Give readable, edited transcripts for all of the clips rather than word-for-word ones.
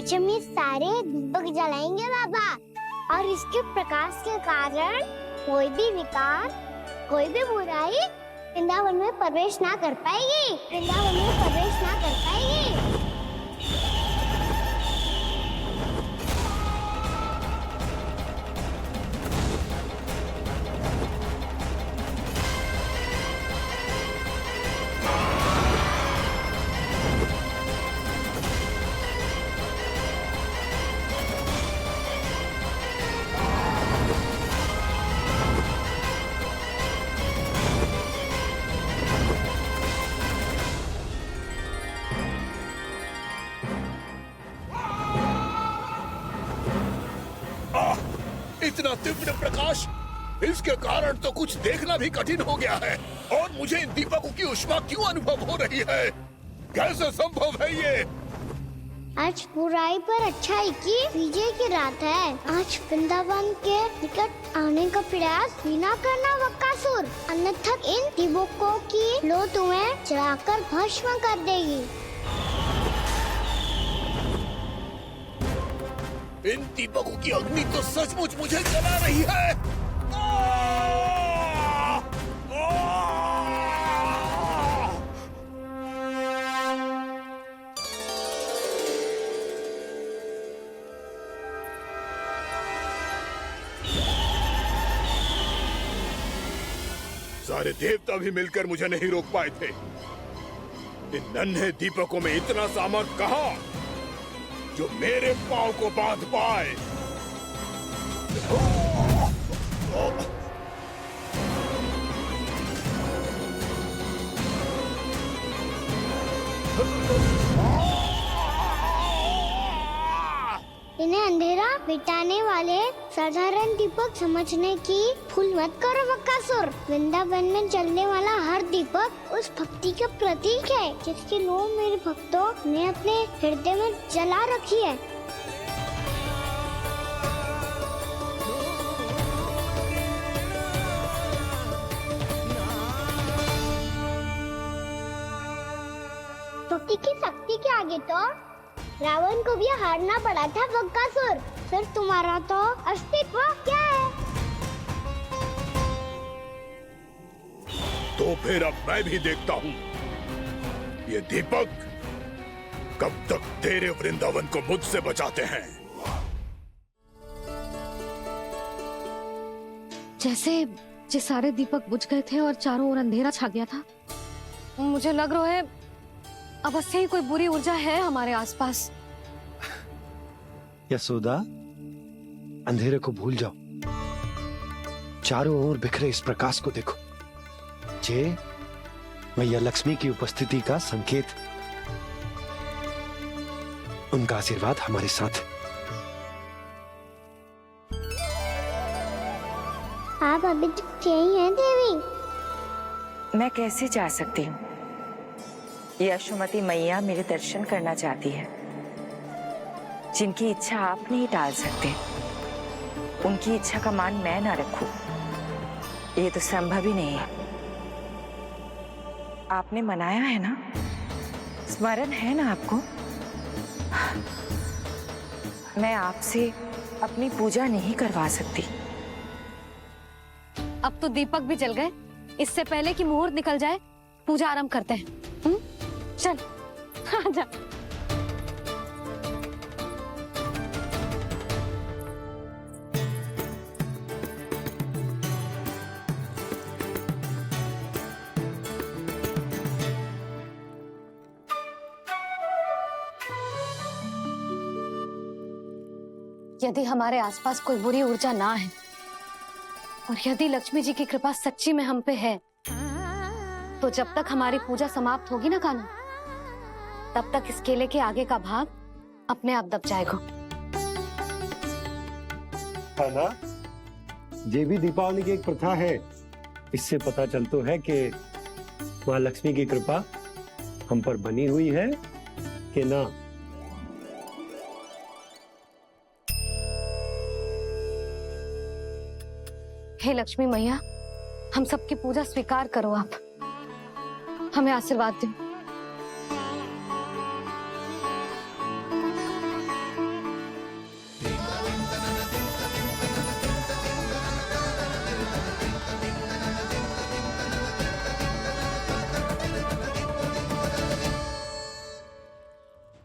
आज हम ये सारे दीपक जलाएंगे बाबा, और इसके प्रकाश के कारण कोई भी विकार, कोई भी बुराई वृंदावन में प्रवेश ना कर पाएगी, वृंदावन में प्रवेश ना कर पाएगी। इतना तीव्र प्रकाश, इसके कारण तो कुछ देखना भी कठिन हो गया है। और मुझे इन दीपकों की उष्मा क्यों अनुभव हो रही है? कैसे संभव है ये? आज बुराई पर अच्छाई की विजय की रात है। आज वृंदावन के निकट आने का प्रयास भी ना करना बकासुर, अन्यथा इन दीपकों की लो तुम्हें जलाकर भस्म कर देगी। इन दीपकों की अग्नि तो सचमुच मुझे जला रही है। सारे देवता भी मिलकर मुझे नहीं रोक पाए थे। इन नन्हे दीपकों में इतना सामर्थ कहां जो मेरे पांव को बांध पाए। इन्हें अंधेरा मिटाने वाले साधारण दीपक समझने की भूल मत करो बकासुर। वृंदावन में जलने वाला हर दीपक उस भक्ति का प्रतीक है जिसकी लो मेरे भक्तों ने अपने हृदय में जला रखी है। भक्ति की शक्ति के आगे तो रावण को भी हारना पड़ा था बकासुर। फिर तुम्हारा तो अस्तित्व क्या है? तो फिर अब मैं भी देखता हूँ ये दीपक कब तक तेरे वृंदावन को मुझसे बचाते हैं। जैसे ये सारे दीपक बुझ गए थे और चारों ओर अंधेरा छा गया था, मुझे लग रहा है अवश्य ही कोई बुरी ऊर्जा है हमारे आसपास। यशोदा, अंधेरे को भूल जाओ, चारों ओर बिखरे इस प्रकाश को देखो। ये मैया लक्ष्मी की उपस्थिति का संकेत, उनका आशीर्वाद हमारे साथ। आप अभी तक यही हैं देवी? मैं कैसे जा सकती हूँ? यशोमती मैया मेरे दर्शन करना चाहती है। जिनकी इच्छा आप नहीं टाल सकते, उनकी इच्छा का मान मैं ना रखूं, ये तो संभव ही नहीं है। आपने मनाया है ना, स्मरण है ना आपको? मैं आपसे अपनी पूजा नहीं करवा सकती। अब तो दीपक भी जल गए, इससे पहले कि मुहूर्त निकल जाए पूजा आरंभ करते हैं। चल आजा। यदि हमारे आसपास कोई बुरी ऊर्जा ना है और यदि लक्ष्मी जी की कृपा सच्ची में हम पे है, तो जब तक हमारी पूजा समाप्त होगी ना कान्हा, तब तक इस केले के आगे का भाग अपने आप दब जाएगा। ना, ये भी दीपावली की एक प्रथा है। इससे पता चलता है कि माँ लक्ष्मी की कृपा हम पर बनी हुई है कि ना। हे लक्ष्मी मैया, हम सबकी पूजा स्वीकार करो, आप हमें आशीर्वाद दो।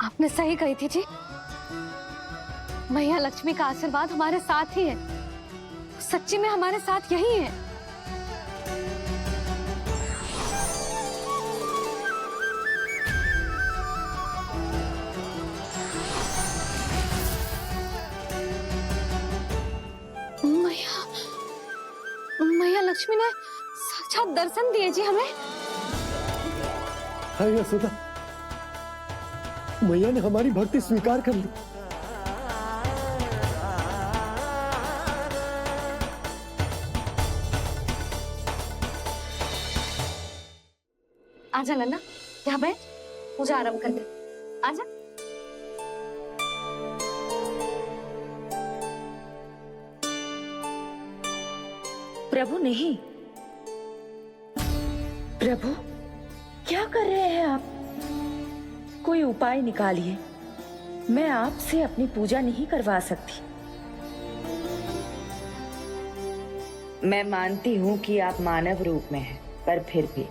आपने सही कही थी जी। मैया लक्ष्मी का आशीर्वाद हमारे साथ ही है, सच्ची में हमारे साथ यही है। मैया लक्ष्मी ने साक्षात दर्शन दिए जी हमें। हाँ यशोदा, मैया ने हमारी भक्ति स्वीकार कर ली। आजा नन्ना, यहाँ बैठ, पूजा आरंभ कर दे। आजा। प्रभु नहीं, प्रभु क्या कर रहे हैं आप? कोई उपाय निकालिए, मैं आपसे अपनी पूजा नहीं करवा सकती। मैं मानती हूँ कि आप मानव रूप में हैं, पर फिर भी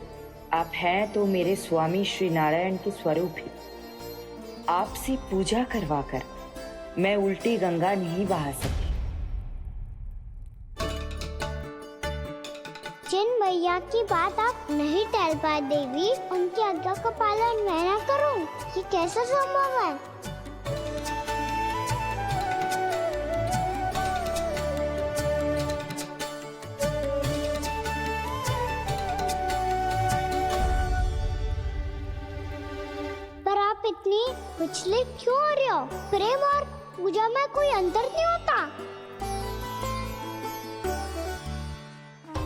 आप हैं तो मेरे स्वामी श्री नारायण के स्वरूप ही। आपसे पूजा करवाकर मैं उल्टी गंगा नहीं बहा सकती। जिन मैया की बात आप नहीं टाल पाए देवी, उनकी आज्ञा का पालन मैं ना करूं, ये कैसा संभव है? पर आप इतनी विचलित क्यों हो रहे हो? प्रेम और पूजा में कोई अंतर नहीं होता।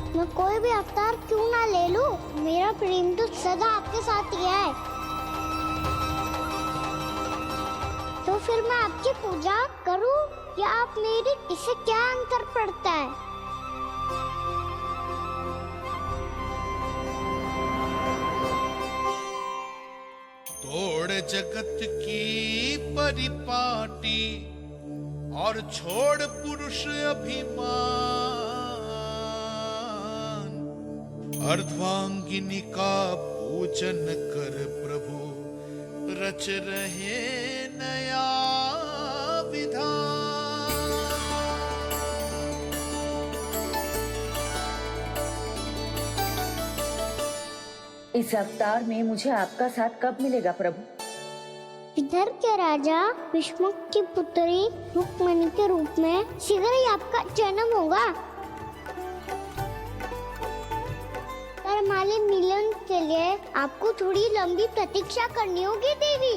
मैं कोई भी अवतार क्यों ना ले लूं, मेरा प्रेम तो सदा आपके साथ ही है। तो फिर मैं आपकी पूजा करूं या आप मेरी, इससे क्या अंतर पड़ता है? तोड़ जगत की परिपाटी और छोड़ पुरुष अभिमान, अर्धांगिनी का पूजन कर प्रभु रच रहे नया विधान। इस अवतार में मुझे आपका साथ कब मिलेगा प्रभु? इधर के राजा विष्णुक की पुत्री रुक्मणी के रूप में शीघ्र ही आपका जन्म होगा। पर हमारे मिलन के लिए आपको थोड़ी लंबी प्रतीक्षा करनी होगी देवी,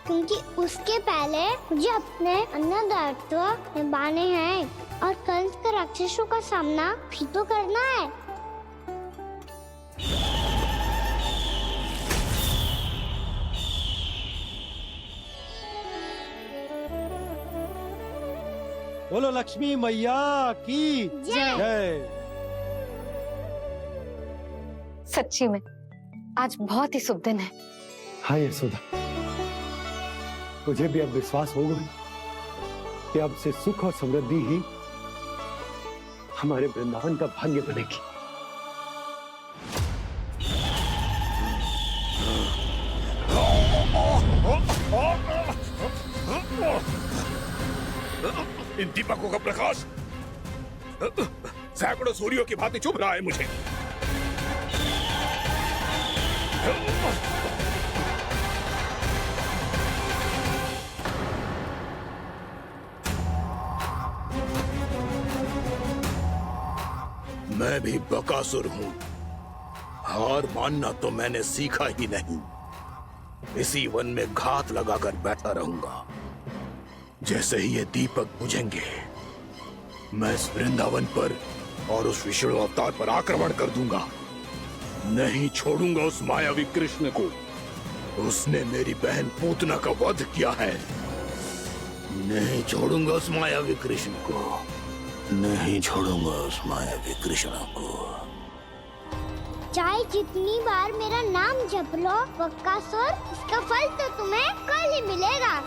क्योंकि उसके पहले मुझे अपने अन्य दायित्व निभाने हैं और कंस के राक्षसों का सामना भी तो करना है। बोलो लक्ष्मी मैया की जय। सच्ची में आज बहुत ही शुभ दिन है। हाँ यशोदा, मुझे भी अब विश्वास हो गया कि अब से सुख और समृद्धि ही हमारे वृंदावन का भाग्य बनेगी। इन दीपकों का प्रकाश सैकड़ों सूर्यों की भांति चुभ रहा है मुझे। मैं भी बकासुर हूं, हार मानना तो मैंने सीखा ही नहीं। इसी वन में घात लगाकर बैठा रहूंगा। जैसे ही ये दीपक बुझेंगे, मैं इस वृंदावन पर और उस विष्णु अवतार पर आक्रमण कर दूंगा। नहीं छोड़ूंगा उस मायावी कृष्ण को। उसने मेरी बहन पूतना का वध किया है। नहीं छोड़ूंगा उस मायावी कृष्ण को। नहीं छोड़ूंगा उस मायावी कृष्ण को। चाहे जितनी बार मेरा नाम जप लो बकासुर, इसका फल तो तुम्हें कल ही मिलेगा।